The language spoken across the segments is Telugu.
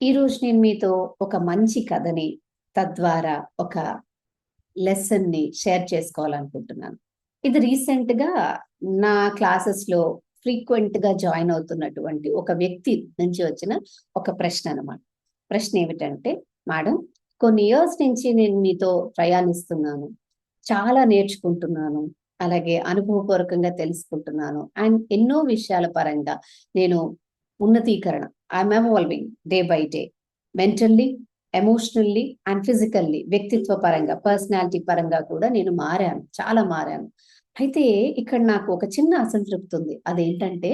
ఈరోజు నేను మీతో ఒక మంచి కథని, తద్వారా ఒక లెసన్‌ని షేర్ చేసుకోవాలనుకుంటున్నాను. ఇది రీసెంట్‌గా నా క్లాసెస్‌లో ఫ్రీక్వెంట్‌గా జాయిన్ అవుతున్నటువంటి ఒక వ్యక్తి నుంచి వచ్చిన ఒక ప్రశ్న అన్నమాట. ప్రశ్న ఏమిటంటే, "మేడం, కొన్ని ఇయర్స్ నుంచి నేను మీతో ప్రయాణిస్తున్నాను. చాలా నేర్చుకుంటున్నాను. అలాగే అనుభవపూర్వకంగా తెలుసుకుంటున్నాను. అండ్ ఎన్నో విషయాల పరంగా నేను ఉన్నతీకరణ I'm evolving day by day. Mentally, emotionally and physically వ్యక్తిత్వ పరంగా, పర్సనాలిటీ పరంగా కూడా నేను మారాను. చాలా మారాను. అయితే ఇక్కడ నాకు ఒక చిన్న అసంతృప్తి ఉంది. అదేంటంటే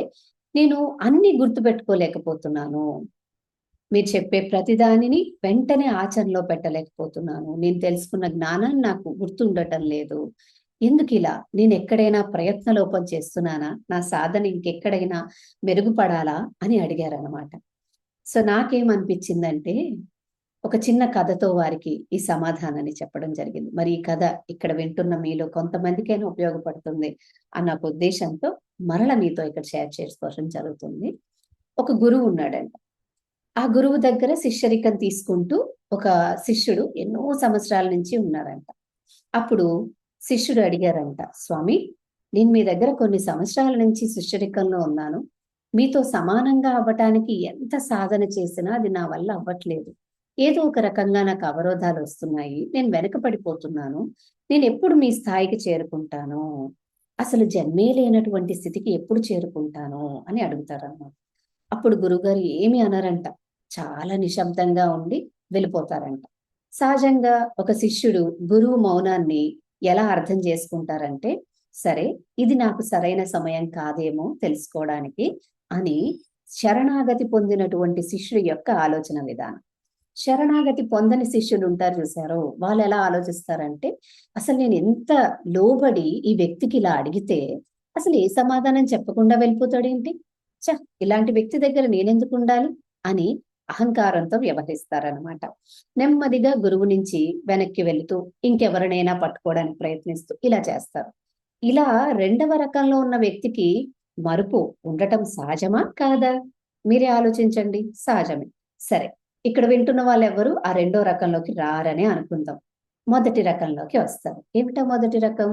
నేను అన్నీ గుర్తుపెట్టుకోలేకపోతున్నాను. మీరు చెప్పే ప్రతి దానిని వెంటనే ఆచరణలో పెట్టలేకపోతున్నాను. నేను తెలుసుకున్న జ్ఞానం నాకు గుర్తుండటం లేదు. ఎందుకిలా? నేనెక్కడైనా ప్రయత్న లోపం చేస్తున్నానా? నా సాధన ఇంకెక్కడైనా మెరుగుపడాలా? అని అడిగారనమాట. సో, నాకేమనిపించిందంటే, ఒక చిన్న కథతో వారికి ఈ సమాధానాన్ని చెప్పడం జరిగింది. మరి ఈ కథ ఇక్కడ వింటున్న మీలో కొంతమందికైనా ఉపయోగపడుతుంది అన్న ఒక ఉద్దేశంతో మరల మీతో ఇక్కడ షేర్ చేసుకోవడం జరుగుతుంది. ఒక గురువు ఉన్నాడంట. ఆ గురువు దగ్గర శిష్యరికం తీసుకుంటూ ఒక శిష్యుడు ఎన్నో సంవత్సరాల నుంచి ఉన్నారంట. అప్పుడు శిష్యుడు అడిగారంట, "స్వామి, నేను మీ దగ్గర కొన్ని సంవత్సరాల నుంచి శిష్యరికంలో ఉన్నాను. మీతో సమానంగా అవ్వటానికి ఎంత సాధన చేసినా అది నా వల్ల అవ్వట్లేదు. ఏదో ఒక రకంగా నాకు అవరోధాలొస్తున్నాయి. నేను వెనకపడిపోతున్నాను. నేనెప్పుడు మీ స్థాయికి చేరుకుంటాను? అసలు జన్మే లేనటువంటి స్థితికి ఎప్పుడు చేరుకుంటాను?" అని అడుగుతారన్నమాట. అప్పుడు గురువుగారు ఏమి అనరంట. చాలా నిశ్శబ్దంగా ఉండి వెళ్ళిపోతారంట. సహజంగా ఒక శిష్యుడు గురువు మౌనాన్ని ఎలా అర్థం చేసుకుంటారంటే, సరే, ఇది నాకు సరైన సమయం కాదేమో తెలుసుకోవడానికి అని శరణాగతి పొందినటువంటి శిష్యుడి యొక్క ఆలోచన విధానం. శరణాగతి పొందని శిష్యులుంటారు చూసారో, వాళ్ళెలా ఆలోచిస్తారంటే, అసలు నేను ఎంత లోబడి ఈ వ్యక్తికి ఇలా అడిగితే, అసలు ఏ సమాధానం చెప్పకుండా వెళ్ళిపోతాడేంటి? ఇలాంటి వ్యక్తి దగ్గర నేనెందుకుండాలి? అని అహంకారంతో వ్యవహరిస్తారనమాట. నెమ్మదిగా గురువు నుంచి వెనక్కి వెళుతూ, ఇంకెవరినైనా పట్టుకోవడానికి ప్రయత్నిస్తూ ఇలా చేస్తారు. ఇలా రెండవ రకంలో ఉన్న వ్యక్తికి మరుపు ఉండటం సహజమా? కాదా? మీరే ఆలోచించండి. సహజమే. సరే. ఇక్కడ వింటున్న వాళ్ళెవ్వరు ఆ రెండో రకంలోకి రారనే అనుకుందాం. మొదటి రకంలోకి వస్తారు. ఏమిటా మొదటి రకం?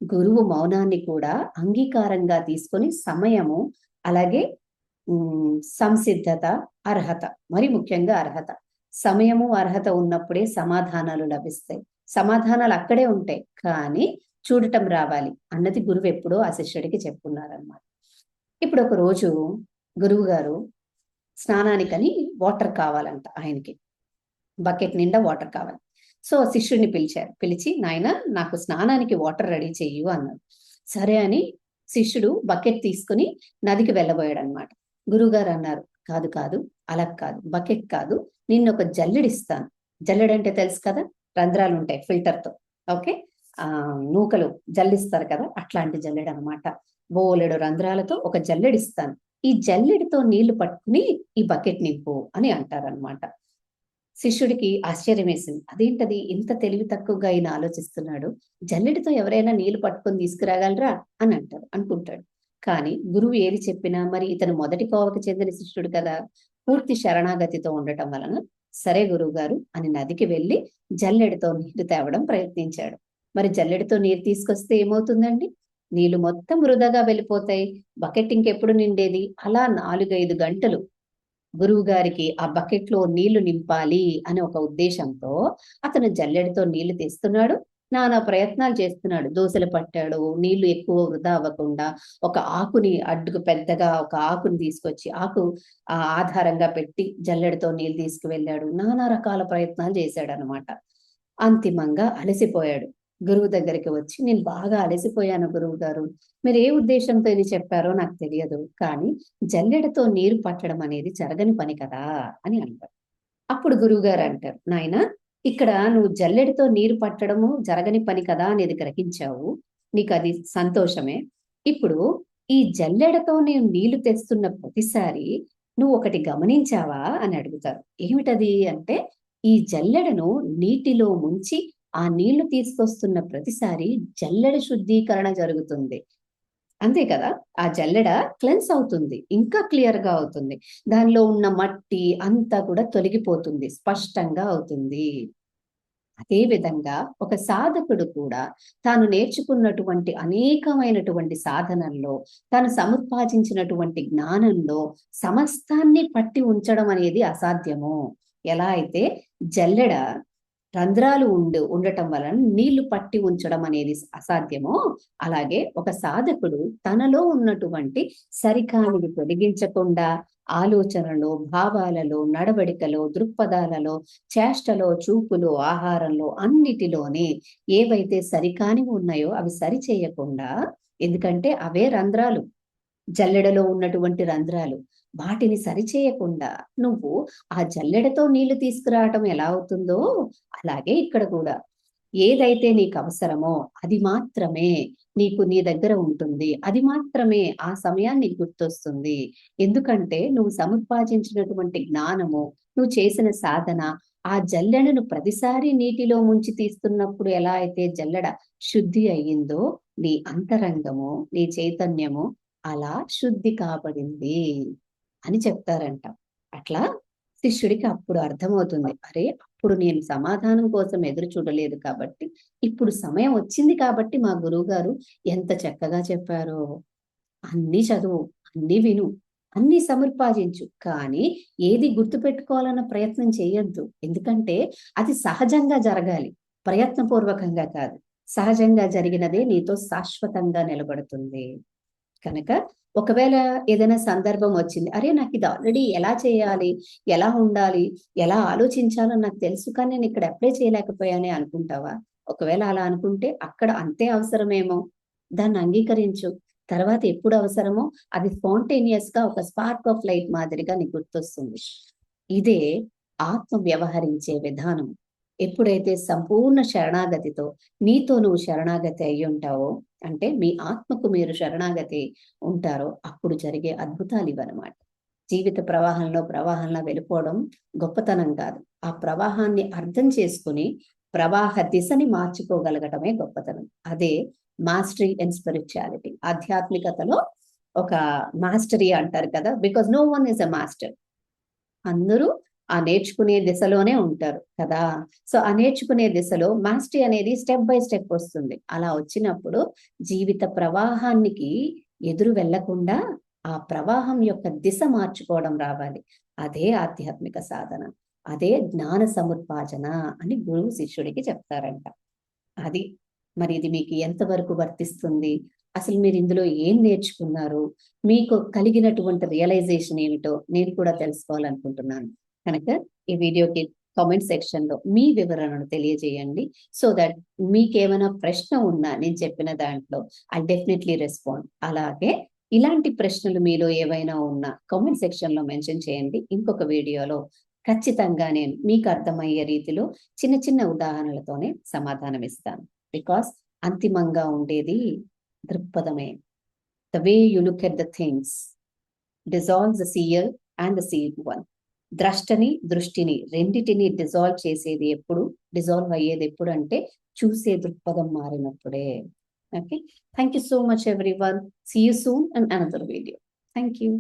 గురువు మౌనాన్ని కూడా అంగీకారంగా తీసుకొని సమయము, అలాగే సంసిద్ధత, అర్హత. మరి ముఖ్యంగా అర్హత. సమయము, అర్హత ఉన్నప్పుడే సమాధానాలు లభిస్తాయి. సమాధానాలు అక్కడే ఉంటాయి. కానీ చూడటం రావాలి అన్నది గురువెప్పుడో ఆ శిష్యుడికి చెప్పున్నారనమాట. ఇప్పుడు ఒక రోజు గురువుగారు స్నానానికని వాటర్ కావాలంట ఆయనకి. బకెట్ నిండా వాటర్ కావాలి. సో, శిష్యుడిని పిలిచారు. పిలిచి, "నాయనా, నాకు స్నానానికి వాటర్ రెడీ చెయ్యు" అన్నారు. సరే అని శిష్యుడు బకెట్ తీసుకొని నదికి వెళ్ళబోయాడనమాట. గురువుగారన్నారు, "కాదు, కాదు, అలా కాదు. బకెట్ కాదు. నిన్నొక జల్లెడిస్తాను." జల్లెడంటే తెలుసు కదా! రంధ్రాలుంటాయి ఫిల్టర్‌తో. ఓకే. నూకలు జల్లిస్తారు కదా! అట్లాంటి జల్లెడనమాట. బోలెడు రంధ్రాలతో ఒక జల్లెడిస్తాను. ఈ జల్లెడతో నీళ్లు పట్టుకుని ఈ బకెట్ నింపు అని అంటారనమాట. శిష్యుడికి ఆశ్చర్యమేసింది. అదేంటది ఇంత తెలివి తక్కువగా ఈయన ఆలోచిస్తున్నాడు. జల్లెడతో ఎవరైనా నీళ్లు పట్టుకొని తీసుకురాగలరా? అని అనుకుంటాడు. కానీ గురువు ఏది చెప్పినా మరి ఇతను మొదటి కోవకి చెందిన శిష్యుడు కదా! పూర్తి శరణాగతితో ఉండటం వలన, సరే గురువుగారు అని నదికి వెళ్లి జల్లెడతో నీళ్లు తేవడం ప్రయత్నించాడు. మరి జల్లెడతో నీరు తీసుకొస్తే ఏమవుతుందండి? నీళ్లు మొత్తం వృధాగా వెళ్ళిపోతాయి. బకెట్ ఇంకెప్పుడు నిండేది? అలా 4, 5 గంటలు గురువుగారికి ఆ బకెట్‌లో నీళ్లు నింపాలి అనే ఒక ఉద్దేశంతో అతను జల్లెడతో నీళ్లు తీస్తున్నాడు. నానా ప్రయత్నాలు చేస్తున్నాడు. దోసెలు పట్టాడు. నీళ్లు ఎక్కువ వృధా అవ్వకుండా ఒక ఆకుని అడ్డుకు పెద్దగా ఒక ఆకుని తీసుకొచ్చి ఆధారంగా పెట్టి జల్లెడతో నీళ్లు తీసుకువెళ్ళాడు. నానా రకాల ప్రయత్నాలు చేశాడనమాట. అంతిమంగా అలసిపోయాడు. గురువు దగ్గరికి వచ్చి, "నేను బాగా అలసిపోయాను గురువుగారు. మీరు ఏ ఉద్దేశంతో ఇది చెప్పారో నాకు తెలియదు. కానీ జల్లెడతో నీరు పట్టడం అనేది జరగని పని కదా!" అని అంటారు. అప్పుడు గురువుగారు అంటారు, "నాయనా, ఇక్కడ నువ్వు జల్లెడతో నీరు పట్టడము జరగని పని కదా అనేది గ్రహించావు. నీకది సంతోషమే. ఇప్పుడు ఈ జల్లెడతో నేను నీళ్లు తెస్తున్న ప్రతిసారి నువ్వొకటి గమనించావా?" అని అడుగుతారు. ఏమిటది అంటే, ఈ జల్లెడను నీటిలో ముంచి ఆ నీళ్లు తీసుకొస్తున్న ప్రతిసారి జల్లెడ శుద్ధీకరణ జరుగుతుంది. అంతే కదా. ఆ జల్లెడ క్లెన్స్ అవుతుంది, ఇంకా క్లియర్ గా అవుతుంది, దానిలో ఉన్న మట్టి అంతా కూడా తొలగిపోతుంది, స్పష్టంగా అవుతుంది. అదే విధంగా ఒక సాధకుడు కూడా తాను నేర్చుకున్నటువంటి అనేకమైనటువంటి సాధనల్లో, తాను సముపార్జించినటువంటి జ్ఞానంలో సమస్తాన్ని పట్టి ఉంచడం అనేది అసాధ్యము. ఎలా అయితే జల్లెడ రంధ్రాలు ఉండటం వలన నీళ్లు పట్టి ఉంచడం అనేది అసాధ్యమో, అలాగే ఒక సాధకుడు తనలో ఉన్నటువంటి సరికానిది తొలగించకుండా ఆలోచనలో, భావాలలో, నడవడికలో, దృక్పథాలలో, చేష్టలో, చూపులో, ఆహారంలో అన్నిటిలోనే ఏవైతే సరికానివి ఉన్నాయో అవి సరి చేయకుండా, ఎందుకంటే అవే రంధ్రాలు, జల్లెడలో ఉన్నటువంటి రంధ్రాలు, వాటిని సరిచేయకుండా నువ్వు ఆ జల్లెడతో నీళ్లు తీసుకురావటం ఎలా అవుతుందో, అలాగే ఇక్కడ కూడా ఏదైతే నీకు అవసరమో అది మాత్రమే నీకు నీ దగ్గర ఉంటుంది, అది మాత్రమే ఆ సమయాన్ని గుర్తొస్తుంది. ఎందుకంటే నువ్వు సముపార్జించినటువంటి జ్ఞానము, నువ్వు చేసిన సాధన, ఆ జల్లెడను ప్రతిసారి నీటిలో ముంచి తీస్తున్నప్పుడు ఎలా అయితే జల్లెడ శుద్ధి అయ్యిందో, నీ అంతరంగము, నీ చైతన్యము అలా శుద్ధి కాబడింది అని చెప్తారంట. అట్లా శిష్యుడికి అప్పుడు అర్థమవుతుంది, అరే అప్పుడు నేను సమాధానం కోసం ఎదురు చూడలేదు కాబట్టి, ఇప్పుడు సమయం వచ్చింది కాబట్టి మా గురువు గారు ఎంత చక్కగా చెప్పారో. అన్ని చదువు, అన్ని విను, అన్ని సముపార్జించు, కానీ ఏది గుర్తుపెట్టుకోవాలన్న ప్రయత్నం చేయొద్దు. ఎందుకంటే అది సహజంగా జరగాలి, ప్రయత్నపూర్వకంగా కాదు. సహజంగా జరిగినదే నీతో శాశ్వతంగా నిలబడుతుంది. కనుక ఒకవేళ ఏదైనా సందర్భం వచ్చింది, అరే నాకు ఇది ఆల్రెడీ ఎలా చేయాలి, ఎలా ఉండాలి, ఎలా ఆలోచించాలో నాకు తెలుసు, కానీ నేను ఇక్కడ అప్లై చేయలేకపోయానే అనుకుంటావా? ఒకవేళ అలా అనుకుంటే అక్కడ అంతే అవసరమేమో, దాన్ని అంగీకరించు. తర్వాత ఎప్పుడు అవసరమో అది స్పాంటేనియస్ గా ఒక స్పార్క్ ఆఫ్ లైట్ మాదిరిగా నీకు గుర్తొస్తుంది. ఇదే ఆత్మ వ్యవహరించే విధానం. ఎప్పుడైతే సంపూర్ణ శరణాగతితో నీతో నువ్వు శరణాగతి అయి ఉంటావో, అంటే మీ ఆత్మకు మీరు శరణాగతి ఉంటారో, అప్పుడు జరిగే అద్భుతాలు ఇవన్నమాట. జీవిత ప్రవాహంలో వెళ్ళిపోవడం గొప్పతనం కాదు. ఆ ప్రవాహాన్ని అర్థం చేసుకుని ప్రవాహ దిశని మార్చుకోగలగటమే గొప్పతనం. అదే మాస్టరీ అండ్ స్పిరిచువాలిటీ. ఆధ్యాత్మికతలో ఒక మాస్టరీ అంటారు కదా, because no one is a master. అందరూ ఆ నేర్చుకునే దిశలోనే ఉంటారు కదా. సో ఆ నేర్చుకునే దిశలో మాస్టరీ అనేది స్టెప్ బై స్టెప్ వస్తుంది. అలా వచ్చినప్పుడు జీవిత ప్రవాహానికి ఎదురు వెళ్లకుండా ఆ ప్రవాహం యొక్క దిశ మార్చుకోవడం రావాలి. అదే ఆధ్యాత్మిక సాధన, అదే జ్ఞాన సముపార్జన అని గురువు శిష్యుడికి చెప్తారంట. అది మరి ఇది మీకు ఎంతవరకు వర్తిస్తుంది, అసలు మీరు ఇందులో ఏం నేర్చుకున్నారు, మీకు కలిగినటువంటి రియలైజేషన్ ఏమిటో నేను కూడా తెలుసుకోవాలనుకుంటున్నాను. కనుక ఈ వీడియోకి కామెంట్ సెక్షన్ లో మీ వివరణను తెలియజేయండి. సో దట్ మీకేమైనా ప్రశ్న ఉన్నా నేను చెప్పిన దాంట్లో ఐ డెఫినెట్లీ రెస్పాండ్. అలాగే ఇలాంటి ప్రశ్నలు మీలో ఏవైనా ఉన్నా కామెంట్ సెక్షన్ లో మెన్షన్ చేయండి. ఇంకొక వీడియోలో ఖచ్చితంగా నేను మీకు అర్థమయ్యే రీతిలో చిన్న చిన్న ఉదాహరణలతోనే సమాధానం ఇస్తాను. బికాస్ అంతిమంగా ఉండేది దృక్పథమే. The way you look at the things dissolves the seer and the seed one. దృష్టిని రెండిటిని డిజాల్వ్ చేసేది ఎప్పుడు, డిజాల్వ్ అయ్యేది ఎప్పుడు అంటే చూసే దృక్పథం మారినప్పుడే. Okay, thank you so much everyone. See you soon in another video. Thank you.